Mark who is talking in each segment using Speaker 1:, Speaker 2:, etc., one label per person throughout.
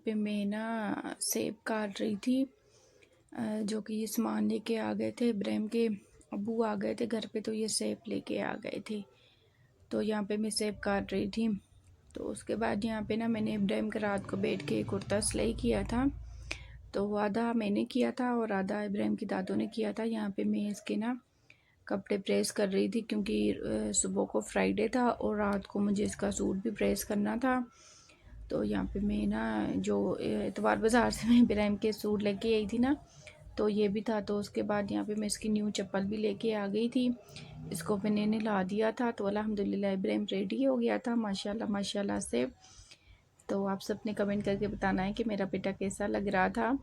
Speaker 1: पे मैं ना सेब काट रही थी। जो कि ये सामान लेके आ गए थे, इब्राहिम के अब्बू आ गए थे घर पे, तो ये सेब लेके आ गए थे। तो यहाँ पे मैं सेब काट रही थी। तो उसके बाद यहाँ पे ना मैंने इब्राहिम के रात को बैठ के कुर्ता सिलाई किया था। तो आधा मैंने किया था और आधा इब्राहिम की दादों ने किया था। यहाँ पे मैं इसके ना कपड़े प्रेस कर रही थी, क्योंकि सुबह को फ्राइडे था और रात को मुझे इसका सूट भी प्रेस करना था। तो यहाँ पे मैं ना जो इतवार बाज़ार से मैं इब्राहिम के सूट लेके आई थी ना, तो ये भी था। तो उसके बाद यहाँ पे मैं इसकी न्यू चप्पल भी लेके आ गई थी। इसको मैंने नहला दिया था, तो अल्हम्दुलिल्लाह इब्राहिम रेडी हो गया था माशाल्लाह माशाल्लाह से। तो आप सब ने कमेंट करके बताना है कि मेरा बेटा कैसा लग रहा था।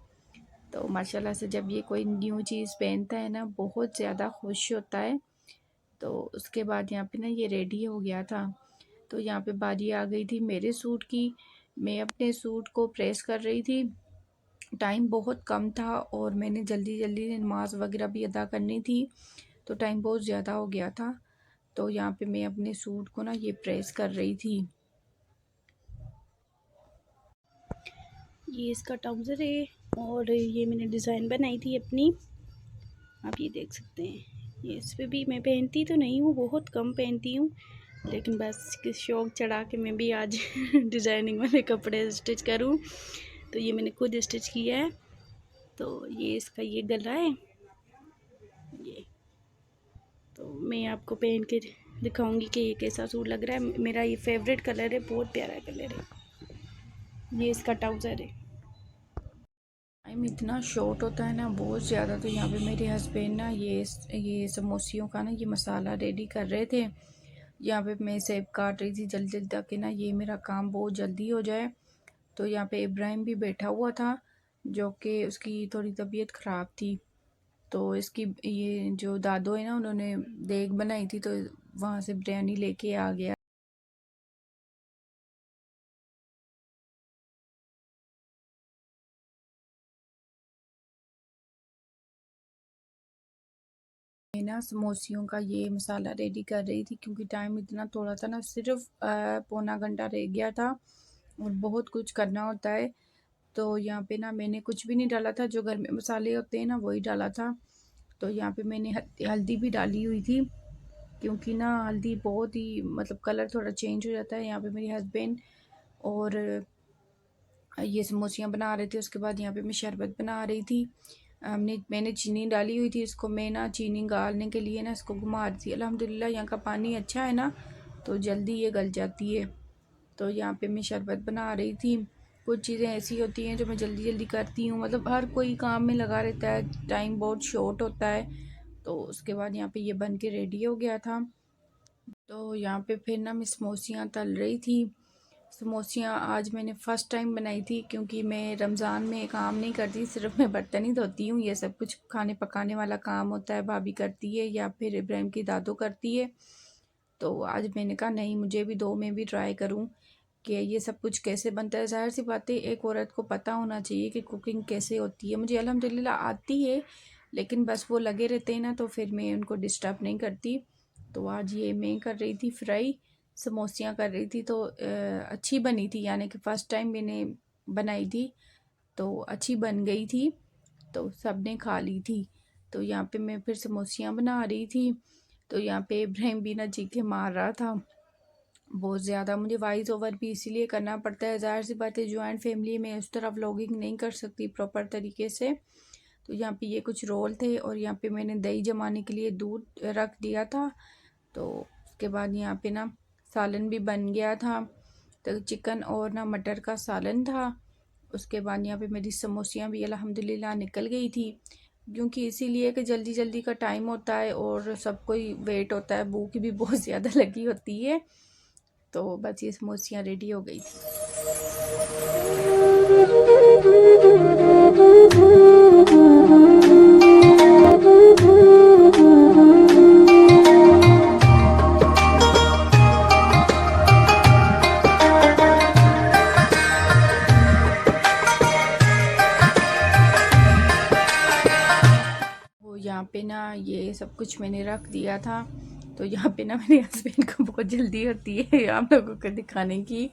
Speaker 1: तो माशाल्लाह से जब ये कोई न्यू चीज़ पहनता है ना, बहुत ज़्यादा खुश होता है। तो उसके बाद यहाँ पे ना ये रेडी हो गया था। तो यहाँ पे बारी आ गई थी मेरे सूट की। मैं अपने सूट को प्रेस कर रही थी। टाइम बहुत कम था और मैंने जल्दी जल्दी नमाज वगैरह भी अदा करनी थी, तो टाइम बहुत ज़्यादा हो गया था। तो यहाँ पे मैं अपने सूट को ना ये प्रेस कर रही थी। ये इसका ट्राउज़र है और ये मैंने डिज़ाइन बनाई थी अपनी, आप ये देख सकते हैं। ये इस पर भी मैं पहनती तो नहीं हूँ, बहुत कम पहनती हूँ, लेकिन बस शौक़ चढ़ा के मैं भी आज डिज़ाइनिंग वाले कपड़े स्टिच करूँ। तो ये मैंने खुद स्टिच किया है। तो ये इसका ये गला है ये। तो मैं आपको पहन के दिखाऊंगी कि ये कैसा सूट लग रहा है। मेरा ये फेवरेट कलर है, बहुत प्यारा कलर है। ये इसका ट्राउज़र है। टाइम इतना शॉर्ट होता है ना, बहुत ज़्यादा। तो यहाँ पे मेरे हस्बैंड ना ये समोसियों का ना ये मसाला रेडी कर रहे थे। यहाँ पे मैं सेब काट रही थी जल्दी जल्दी, ताकि ना ये मेरा काम बहुत जल्दी हो जाए। तो यहाँ पे इब्राहिम भी बैठा हुआ था, जो कि उसकी थोड़ी तबीयत ख़राब थी। तो इसकी ये जो दादो है ना, उन्होंने देग बनाई थी, तो वहाँ से बिरयानी लेके आ गया। मैं ना समोसियों का ये मसाला रेडी कर रही थी, क्योंकि टाइम इतना थोड़ा था ना, सिर्फ पौना घंटा रह गया था और बहुत कुछ करना होता है। तो यहाँ पे ना मैंने कुछ भी नहीं डाला था, जो घर में मसाले होते हैं ना वही डाला था। तो यहाँ पे मैंने हल्दी भी डाली हुई थी, क्योंकि ना हल्दी बहुत ही मतलब कलर थोड़ा चेंज हो जाता है। यहाँ पे मेरे हस्बैंड और ये समोसियाँ बना रहे थे। उसके बाद यहाँ पे मैं शरबत बना रही थी। मैंने चीनी डाली हुई थी, इसको मैं ना चीनी गालने के लिए ना इसको घुमा रही थी। अल्हम्दुलिल्लाह यहाँ का पानी अच्छा है ना, तो जल्दी ये गल जाती है। तो यहाँ पे मैं शरबत बना रही थी। कुछ चीज़ें ऐसी होती हैं जो मैं जल्दी जल्दी करती हूँ, मतलब हर कोई काम में लगा रहता है, टाइम बहुत शॉर्ट होता है। तो उसके बाद यहाँ पे ये बन के रेडी हो गया था। तो यहाँ पे फिर ना मैं समोसियाँ तल रही थी। समोसियाँ आज मैंने फ़र्स्ट टाइम बनाई थी, क्योंकि मैं रमज़ान में काम नहीं करती, सिर्फ मैं बर्तन ही धोती हूँ। ये सब कुछ खाने पकाने वाला काम होता है, भाभी करती है या फिर इब्राहिम की दादो करती है। तो आज मैंने कहा नहीं, मुझे भी दो, मैं भी ट्राई करूँ कि ये सब कुछ कैसे बनता है। ज़ाहिर सी बात है, एक औरत को पता होना चाहिए कि कुकिंग कैसे होती है। मुझे अल्हम्दुलिल्लाह आती है, लेकिन बस वो लगे रहते हैं ना, तो फिर मैं उनको डिस्टर्ब नहीं करती। तो आज ये मैं कर रही थी फ्राई, समोसियाँ कर रही थी। तो अच्छी बनी थी, यानी कि फ़र्स्ट टाइम मैंने बनाई थी, तो अच्छी बन गई थी। तो सब ने खा ली थी। तो यहाँ पे मैं फिर समोसियाँ बना रही थी। तो यहाँ पे इब्राहिम भी ना चीखे मार रहा था बहुत ज़्यादा। मुझे वॉइस ओवर भी इसीलिए करना पड़ता है, ज़ाहिर सी बात है जॉइंट फैमिली में उस तरह व्लॉगिंग नहीं कर सकती प्रॉपर तरीके से। तो यहाँ पे ये कुछ रोल थे और यहाँ पे मैंने दही जमाने के लिए दूध रख दिया था। तो उसके बाद यहाँ पे ना सालन भी बन गया था। तो चिकन और ना मटर का सालन था। उसके बाद यहाँ पे मेरी समोसियाँ भी अल्हम्दुलिल्लाह निकल गई थी, क्योंकि इसीलिए कि जल्दी जल्दी का टाइम होता है और सब कोई वेट होता है, भूख भी बहुत ज़्यादा लगी होती है। तो बस ये समोसियाँ रेडी हो गई थी। वो यहाँ पे ना ये सब कुछ मैंने रख दिया था। तो यहाँ पे ना मेरे हस्बैंड को बहुत जल्दी होती है आप लोगों को दिखाने की।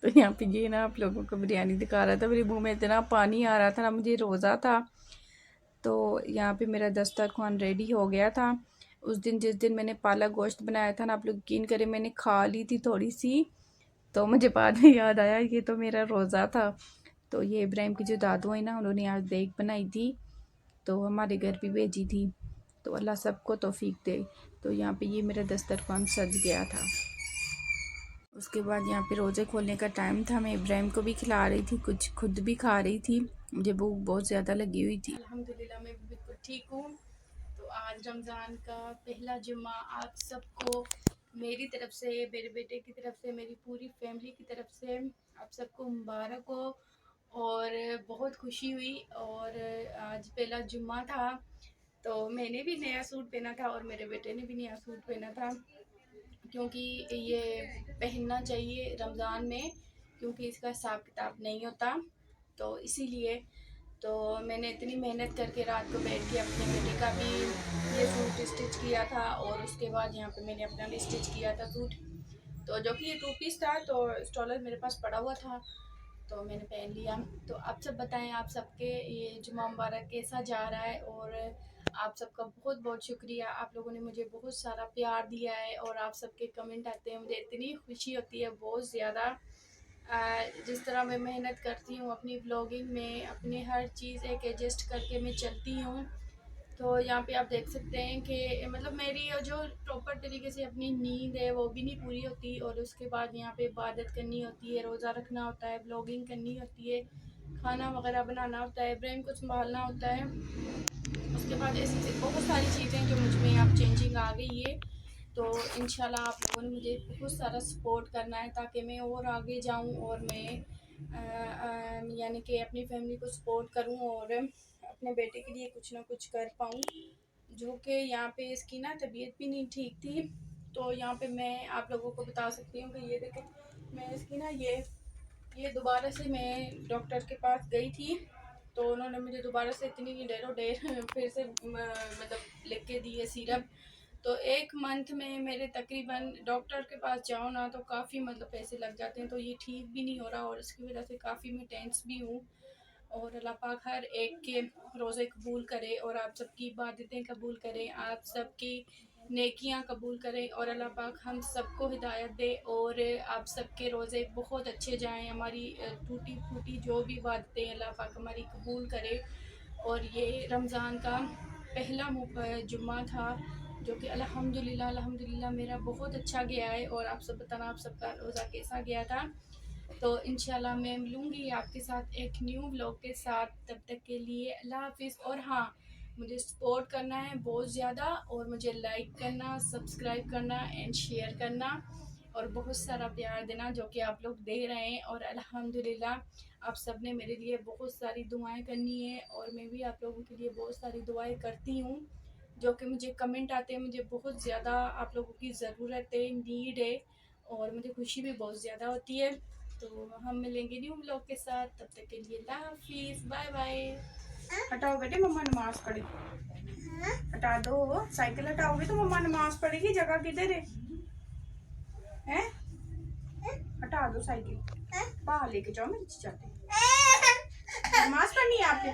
Speaker 1: तो यहाँ पे ये ना आप लोगों को बिरयानी दिखा रहा था, मेरे मुंह में इतना पानी आ रहा था ना, मुझे रोज़ा था। तो यहाँ पे मेरा दस्तरखान रेडी हो गया था। उस दिन जिस दिन मैंने पालक गोश्त बनाया था ना, आप लोग यकीन करें मैंने खा ली थी थोड़ी सी, तो मुझे बाद में याद आया ये तो मेरा रोज़ा था। तो ये इब्राहिम की जो दादू है ना, उन्होंने आज देग बनाई थी, तो हमारे घर भी भेजी थी। तो अल्लाह सबको तौफीक दे। तो यहाँ पे ये मेरा दस्तरखान सज गया था। उसके बाद यहाँ पे रोज़े खोलने का टाइम था, मैं इब्राहिम को भी खिला रही थी, कुछ खुद भी खा रही थी, मुझे भूख बहुत ज़्यादा लगी हुई थी। अल्हम्दुलिल्लाह मैं बिल्कुल ठीक हूँ। तो आज रमज़ान का पहला जुम्मा आप सबको मेरी तरफ से, मेरे बेटे की तरफ से, मेरी पूरी फैमिली की तरफ से आप सबको मुबारक हो। और बहुत खुशी हुई। और आज पहला जुम्मा था, तो मैंने भी नया सूट पहना था और मेरे बेटे ने भी नया सूट पहना था, क्योंकि ये पहनना चाहिए रमज़ान में, क्योंकि इसका हिसाब किताब नहीं होता। तो इसीलिए तो मैंने इतनी मेहनत करके रात को बैठ के अपने बेटे का भी ये सूट स्टिच किया था, और उसके बाद यहाँ पे मैंने अपना भी स्टिच किया था सूट। तो जो कि ये 2 पीस था, तो स्टॉलर मेरे पास पड़ा हुआ था, तो मैंने पहन लिया। तो आप सब बताएं, आप सबके ये जुम्मा मुबारक कैसा जा रहा है। और आप सबका बहुत बहुत शुक्रिया, आप लोगों ने मुझे बहुत सारा प्यार दिया है और आप सबके कमेंट आते हैं, मुझे इतनी खुशी होती है बहुत ज़्यादा। जिस तरह मैं मेहनत करती हूँ अपनी ब्लॉगिंग में, अपनी हर चीज़ एक एडजस्ट करके मैं चलती हूँ। तो यहाँ पे आप देख सकते हैं कि मतलब मेरी जो प्रॉपर तरीके से अपनी नींद है वो भी नहीं पूरी होती, और उसके बाद यहाँ पे इबादत करनी होती है, रोज़ा रखना होता है, ब्लॉगिंग करनी होती है, खाना वगैरह बनाना होता है, इब्राहिम को संभालना होता है। उसके बाद ऐसी बहुत सारी चीज़ें जो मुझ में अब चेंजिंग आ गई है। तो इंशाल्लाह आप लोगों ने मुझे बहुत सारा सपोर्ट करना है, ताकि मैं और आगे जाऊं और मैं यानी कि अपनी फैमिली को सपोर्ट करूं और अपने बेटे के लिए कुछ ना कुछ कर पाऊं। जो कि यहाँ पे इसकी ना तबीयत भी नहीं ठीक थी, तो यहाँ पे मैं आप लोगों को बता सकती हूँ कि ये देखें, मैं इसकी ना ये दोबारा से मैं डॉक्टर के पास गई थी, तो उन्होंने मुझे दोबारा से इतनी ढेरों ढेर फिर से मतलब लिख के दी है सिरप। तो 1 मंथ में मेरे तकरीबन डॉक्टर के पास जाओ ना तो काफ़ी मतलब पैसे लग जाते हैं, तो ये ठीक भी नहीं हो रहा, और इसकी वजह से काफ़ी मैं टेंस भी हूँ। और अल्लाह पाक हर एक के रोज़े कबूल करे, और आप सबकी इबादतें कबूल करें, आप सबकी नेकियां कबूल करें, और अल्लाह पाक हम सबको हिदायत दे, और आप सबके रोज़े बहुत अच्छे जाएं, हमारी टूटी फूटी जो भी इबादतें अल्लाह पाक हमारी कबूल करे। और ये रमज़ान का पहला जुम्मा था, जो कि अल्हम्दुलिल्लाह अल्हम्दुलिल्लाह मेरा बहुत अच्छा गया है। और आप सब बताना आप सबका रोज़ा कैसा गया था। तो इंशाल्लाह मैं मिलूँगी आपके साथ एक न्यू व्लॉग के साथ, तब तक के लिए अल्लाह हाफ़िज़। और हाँ, मुझे सपोर्ट करना है बहुत ज़्यादा, और मुझे लाइक करना, सब्सक्राइब करना एंड शेयर करना, और बहुत सारा प्यार देना जो कि आप लोग दे रहे हैं। और अल्हम्दुलिल्लाह आप सब ने मेरे लिए बहुत सारी दुआएं करनी है, और मैं भी आप लोगों के लिए बहुत सारी दुआएं करती हूँ। जो कि मुझे कमेंट आते हैं, मुझे बहुत ज़्यादा आप लोगों की ज़रूरत है, नीड है, और मुझे खुशी भी बहुत ज़्यादा होती है। तो हम मिलेंगे न्यू ब्लॉग के साथ, तब तक के लिए अल्लाह हाफिज़, बाय बाय। हटाओ बेटे, मम्मा नमाज पढ़े। हटा दो, साइकिल हटाओगे तो मम्मा नमाज पढ़ेगी, जगह किधर है? हैं? हटा दो साइकिल, बाहर लेके जाओ मेरे चाहते। नमाज पढ़नी है आपको?